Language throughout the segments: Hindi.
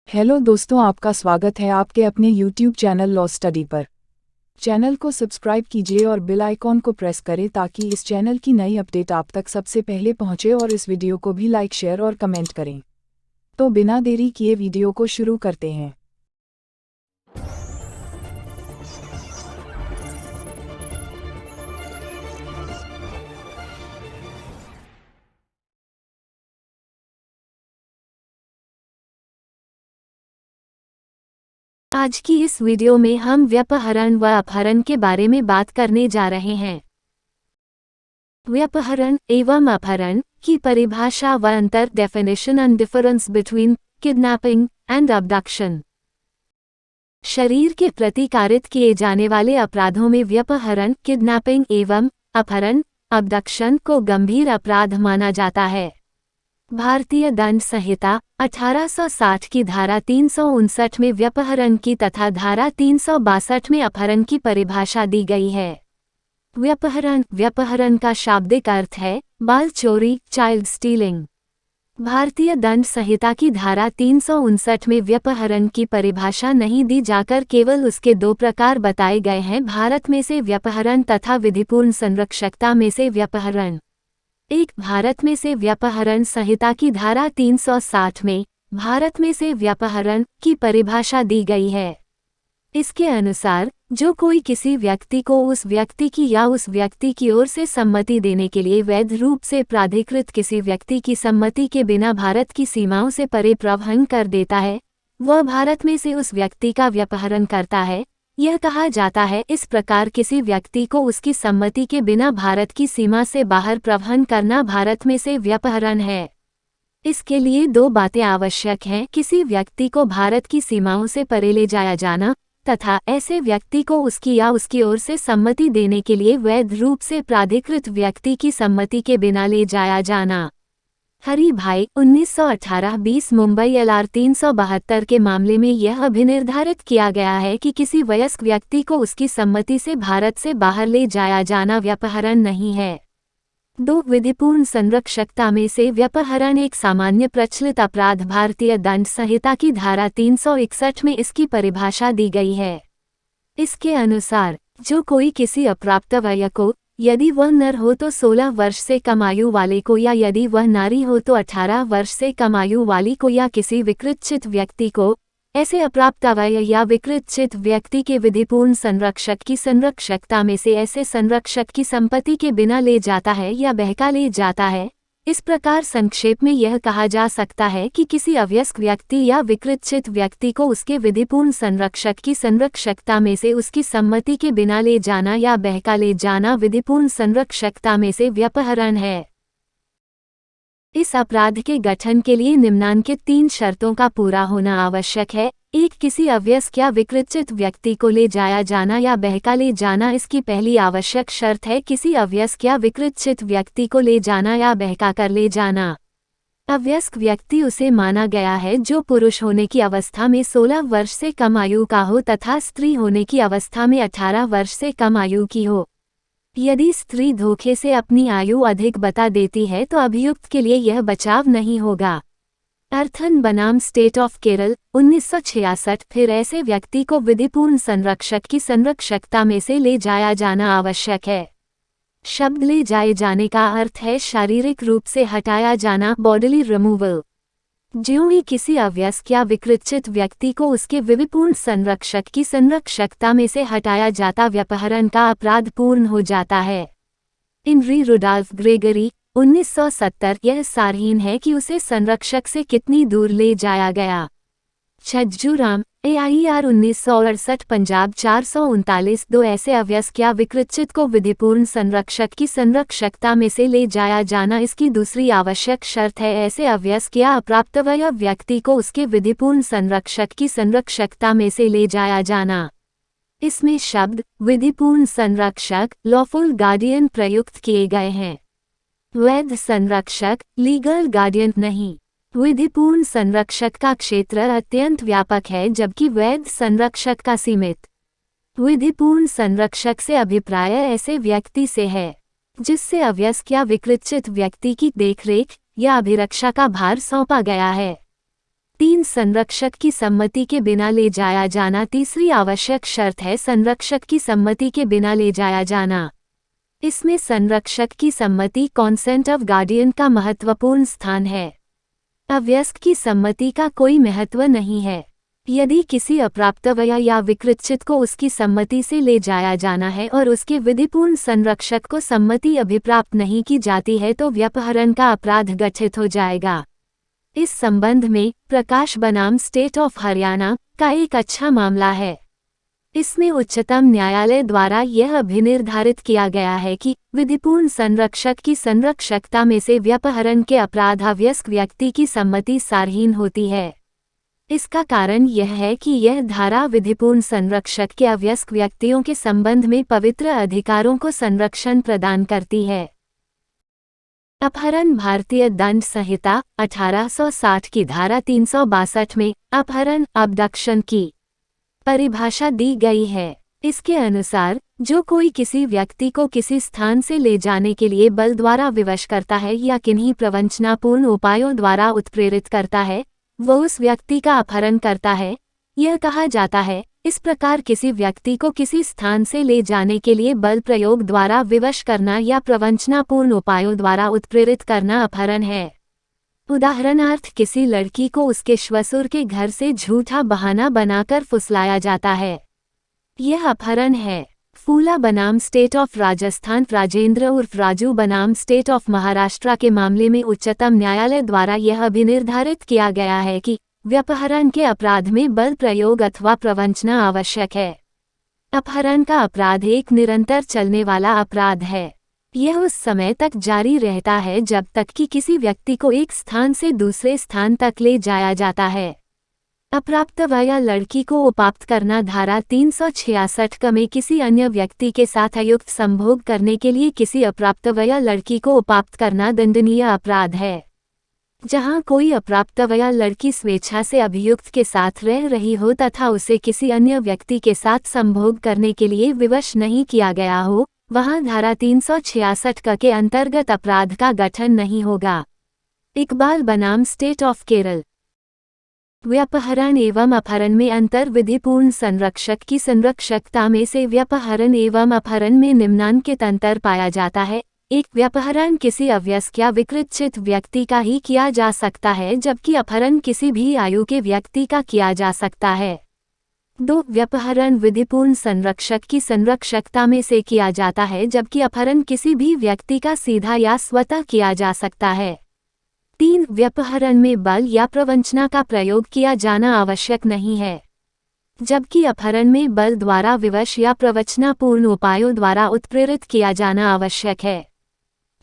हेलो दोस्तों, आपका स्वागत है आपके अपने YouTube चैनल लॉ स्टडी पर। चैनल को सब्सक्राइब कीजिए और बेल आइकॉन को प्रेस करें ताकि इस चैनल की नई अपडेट आप तक सबसे पहले पहुंचे और इस वीडियो को भी लाइक शेयर और कमेंट करें। तो बिना देरी किए वीडियो को शुरू करते हैं। आज की इस वीडियो में हम व्यापहरण व अपहरण के बारे में बात करने जा रहे हैं। व्यापहरण एवं अपहरण की परिभाषा व अंतर, definition and difference between kidnapping and abduction. शरीर के प्रति कारित किए जाने वाले अपराधों में व्यापहरण, किडनैपिंग एवं अपहरण, अबडक्शन को गंभीर अपराध माना जाता है। भारतीय दंड संहिता 1860 की धारा 359 में व्यापहरण की तथा धारा 362 में अपहरण की परिभाषा दी गई है। व्यापहरण का शाब्दिक अर्थ है बाल चोरी, चाइल्ड स्टीलिंग। भारतीय दंड संहिता की धारा 359 में व्यापहरण की परिभाषा नहीं दी जाकर केवल उसके दो प्रकार बताए गए हैं, भारत में से व्यापहरण तथा विधिपूर्ण संरक्षकता में से व्यापहरण। एक भारत में से व्यापहरण संहिता की धारा 360 में भारत में से व्यापहरण की परिभाषा दी गई है। इसके अनुसार जो कोई किसी व्यक्ति को उस व्यक्ति की या उस व्यक्ति की ओर से सम्मति देने के लिए वैध रूप से प्राधिकृत किसी व्यक्ति की सम्मति के बिना भारत की सीमाओं से परे प्रवहन कर देता है, वह भारत में से उस व्यक्ति का व्यापहरण करता है। यह कहा जाता है इस प्रकार किसी व्यक्ति को उसकी सम्मति के बिना भारत की सीमा से बाहर प्रवहन करना भारत में से व्यापहरण है। इसके लिए दो बातें आवश्यक हैं, किसी व्यक्ति को भारत की सीमाओं से परे ले जाया जाना तथा ऐसे व्यक्ति को उसकी या उसकी ओर से सम्मति देने के लिए वैध रूप से प्राधिकृत व्यक्ति की सम्मति के बिना ले जाया जाना। हरी भाई 1918-20 मुंबई LR 372 के मामले में यह अभिनिर्धारित किया गया है कि किसी वयस्क व्यक्ति को उसकी सम्मति से भारत से बाहर ले जाया जाना व्यापहरण नहीं है। दो विधिपूर्ण संरक्षकता में से व्यापहरण एक सामान्य प्रचलित अपराध, भारतीय दंड संहिता की धारा 361 में इसकी परिभाषा दी गई है। इसके अनुसार जो कोई किसी अप्राप्तवय को, यदि वह नर हो तो 16 वर्ष से कम आयु वाले को, या यदि वह नारी हो तो 18 वर्ष से कम आयु वाली को, या किसी विकृतचित व्यक्ति को ऐसे अप्राप्तवय या विकृतचित व्यक्ति के विधिपूर्ण संरक्षक की संरक्षकता में से ऐसे संरक्षक की संपत्ति के बिना ले जाता है या बहका ले जाता है। इस प्रकार संक्षेप में यह कहा जा सकता है कि किसी अवयस्क व्यक्ति या विकृतचित व्यक्ति को उसके विधिपूर्ण संरक्षक की संरक्षकता में से उसकी सम्मति के बिना ले जाना या बहका ले जाना विधिपूर्ण संरक्षकता में से व्यापहरण है। इस अपराध के गठन के लिए निम्नांकित 3 शर्तों का पूरा होना आवश्यक है। 1. किसी अवयस्क या विकृतचित व्यक्ति को ले जाया जाना या बहका ले जाना। इसकी पहली आवश्यक शर्त है किसी अवयस्क या विकृतचित व्यक्ति को ले जाना या बहका कर ले जाना। अवयस्क व्यक्ति उसे माना गया है जो पुरुष होने की अवस्था में 16 वर्ष से कम आयु का हो तथा स्त्री होने की अवस्था में 18 वर्ष से कम आयु की हो। यदि स्त्री धोखे से अपनी आयु अधिक बता देती है तो अभियुक्त के लिए यह बचाव नहीं होगा। अर्थन बनाम स्टेट ऑफ केरल 1966। फिर ऐसे व्यक्ति को विधिपूर्ण संरक्षक की संरक्षकता में से ले जाया जाना आवश्यक है। शब्द ले जाए जाने का अर्थ है शारीरिक रूप से हटाया जाना, बॉडीली रिमूवल। ज्यों ही किसी अवयस्क या विकृतचित व्यक्ति को उसके विधिपूर्ण संरक्षक की संरक्षकता में से हटाया जाता व्यापहरण का अपराध पूर्ण हो जाता है। इनरी रुडॉल्फ ग्रेगरी 1970। यह सारहीन है कि उसे संरक्षक से कितनी दूर ले जाया गया। छज्जूराम AIR 1968 पंजाब 439। 2. ऐसे अवयस्क या विकृतचित को विधिपूर्ण संरक्षक की संरक्षकता में से ले जाया जाना। इसकी दूसरी आवश्यक शर्त है ऐसे अवयस्क या अप्राप्तवय व्यक्ति को उसके विधिपूर्ण संरक्षक की संरक्षकता में से ले जाया जाना। इसमें शब्द विधिपूर्ण संरक्षक, लॉफुल गार्डियन प्रयुक्त किए गए हैं। वैध संरक्षक, लीगल गार्डियन नहीं। विधिपूर्ण संरक्षक का क्षेत्र अत्यंत व्यापक है जबकि वैध संरक्षक का सीमित। विधिपूर्ण संरक्षक से अभिप्राय ऐसे व्यक्ति से है जिससे अवयस्क या विकृतचित व्यक्ति की देखरेख या अभिरक्षा का भार सौंपा गया है। 3. संरक्षक की सम्मति के बिना ले जाया जाना। तीसरी आवश्यक शर्त है संरक्षक की सम्मति के बिना ले जाया जाना। इसमें संरक्षक की सम्मति कॉन्सेंट ऑफ गार्डियन का महत्वपूर्ण स्थान है। अवयस्क की सम्मति का कोई महत्व नहीं है। यदि किसी अप्राप्तवय या विकृतचित को उसकी सम्मति से ले जाया जाना है और उसके विधिपूर्ण संरक्षक को सम्मति अभिप्राप्त नहीं की जाती है तो व्यपहरण का अपराध गठित हो जाएगा। इस संबंध में प्रकाश बनाम स्टेट ऑफ हरियाणा का एक अच्छा मामला है। इसमें उच्चतम न्यायालय द्वारा यह अभिनिर्धारित किया गया है कि विधिपूर्ण संरक्षक की संरक्षकता में से व्यपहरण के अपराध अवयस्क व्यक्ति की सम्मति सारहीन होती है। इसका कारण यह है कि यह धारा विधिपूर्ण संरक्षक के अवयस्क व्यक्तियों के संबंध में पवित्र अधिकारों को संरक्षण प्रदान करती है। अपहरण भारतीय दंड संहिता 1860 की धारा 362 में अपहरण अबडक्शन की परिभाषा दी गई है। इसके अनुसार जो कोई किसी व्यक्ति को किसी स्थान से ले जाने के लिए बल द्वारा विवश करता है या किन्हीं प्रवंचनापूर्ण उपायों द्वारा उत्प्रेरित करता है वो उस व्यक्ति का अपहरण करता है। यह कहा जाता है इस प्रकार किसी व्यक्ति को किसी स्थान से ले जाने के लिए बल प्रयोग द्वारा विवश करना या प्रवंचनापूर्ण उपायों द्वारा उत्प्रेरित करना अपहरण है। उदाहरणार्थ किसी लड़की को उसके श्वसुर के घर से झूठा बहाना बनाकर फुसलाया जाता है, यह अपहरण है। फूला बनाम स्टेट ऑफ राजस्थान राजेंद्र उर्फ राजू बनाम स्टेट ऑफ महाराष्ट्र के मामले में उच्चतम न्यायालय द्वारा यह अभिनिर्धारित किया गया है कि व्यपहरण के अपराध में बल प्रयोग अथवा प्रवंचना आवश्यक है। अपहरण का अपराध एक निरंतर चलने वाला अपराध है। यह उस समय तक जारी रहता है जब तक कि किसी व्यक्ति को एक स्थान से दूसरे स्थान तक ले जाया जाता है। अप्राप्तवय लड़की को उपाप्त करना धारा 366 क में किसी अन्य व्यक्ति के साथ अयुक्त संभोग करने के लिए किसी अप्राप्तवय लड़की को उपाप्त करना दंडनीय अपराध है। जहां कोई अप्राप्तवय लड़की स्वेच्छा से अभियुक्त के साथ रह रही हो तथा उसे किसी अन्य व्यक्ति के साथ संभोग करने के लिए विवश नहीं किया गया हो वहां धारा 366 क के अंतर्गत अपराध का गठन नहीं होगा। इकबाल बनाम स्टेट ऑफ केरल। व्यपहरण एवं अपहरण में अंतर विधिपूर्ण संरक्षक की संरक्षकता में से व्यपहरण एवं अपहरण में निम्नांकित अंतर पाया जाता है। 1. व्यपहरण किसी अवयस्क या विकृतचित व्यक्ति का ही किया जा सकता है जबकि अपहरण किसी भी आयु के व्यक्ति का किया जा सकता है। 2. व्यपहरण विधिपूर्ण संरक्षक की संरक्षकता में से किया जाता है जबकि अपहरण किसी भी व्यक्ति का सीधा या स्वतः किया जा सकता है। 3. व्यपहरण में बल या प्रवंचना का प्रयोग किया जाना आवश्यक नहीं है जबकि अपहरण में बल द्वारा विवश या प्रवचनापूर्ण उपायों द्वारा उत्प्रेरित किया जाना आवश्यक है।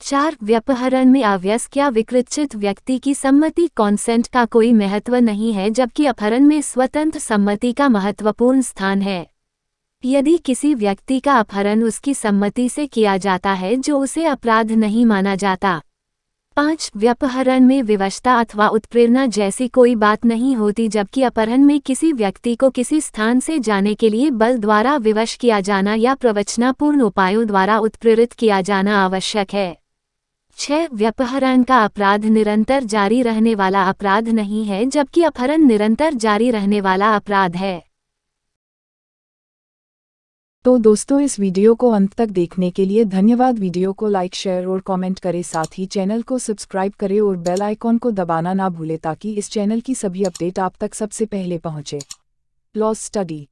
4. व्यपहरण में अवयस्क या विकृतचित व्यक्ति की सम्मति कॉन्सेंट का कोई महत्व नहीं है जबकि अपहरण में स्वतंत्र सम्मति का महत्वपूर्ण स्थान है। यदि किसी व्यक्ति का अपहरण उसकी सम्मति से किया जाता है जो उसे अपराध नहीं माना जाता। 5. व्यपहरण में विवशता अथवा उत्प्रेरणा जैसी कोई बात नहीं होती जबकि अपहरण में किसी व्यक्ति को किसी स्थान से जाने के लिए बल द्वारा विवश किया जाना या प्रवचनापूर्ण उपायों द्वारा उत्प्रेरित किया जाना आवश्यक है। 6. व्यपहरण का अपराध निरंतर जारी रहने वाला अपराध नहीं है जबकि अपहरण निरंतर जारी रहने वाला अपराध है। तो दोस्तों इस वीडियो को अंत तक देखने के लिए धन्यवाद। वीडियो को लाइक शेयर और कमेंट करें, साथ ही चैनल को सब्सक्राइब करें और बेल आइकॉन को दबाना ना भूलें ताकि इस चैनल की सभी अपडेट आप तक सबसे पहले पहुंचे। Law study.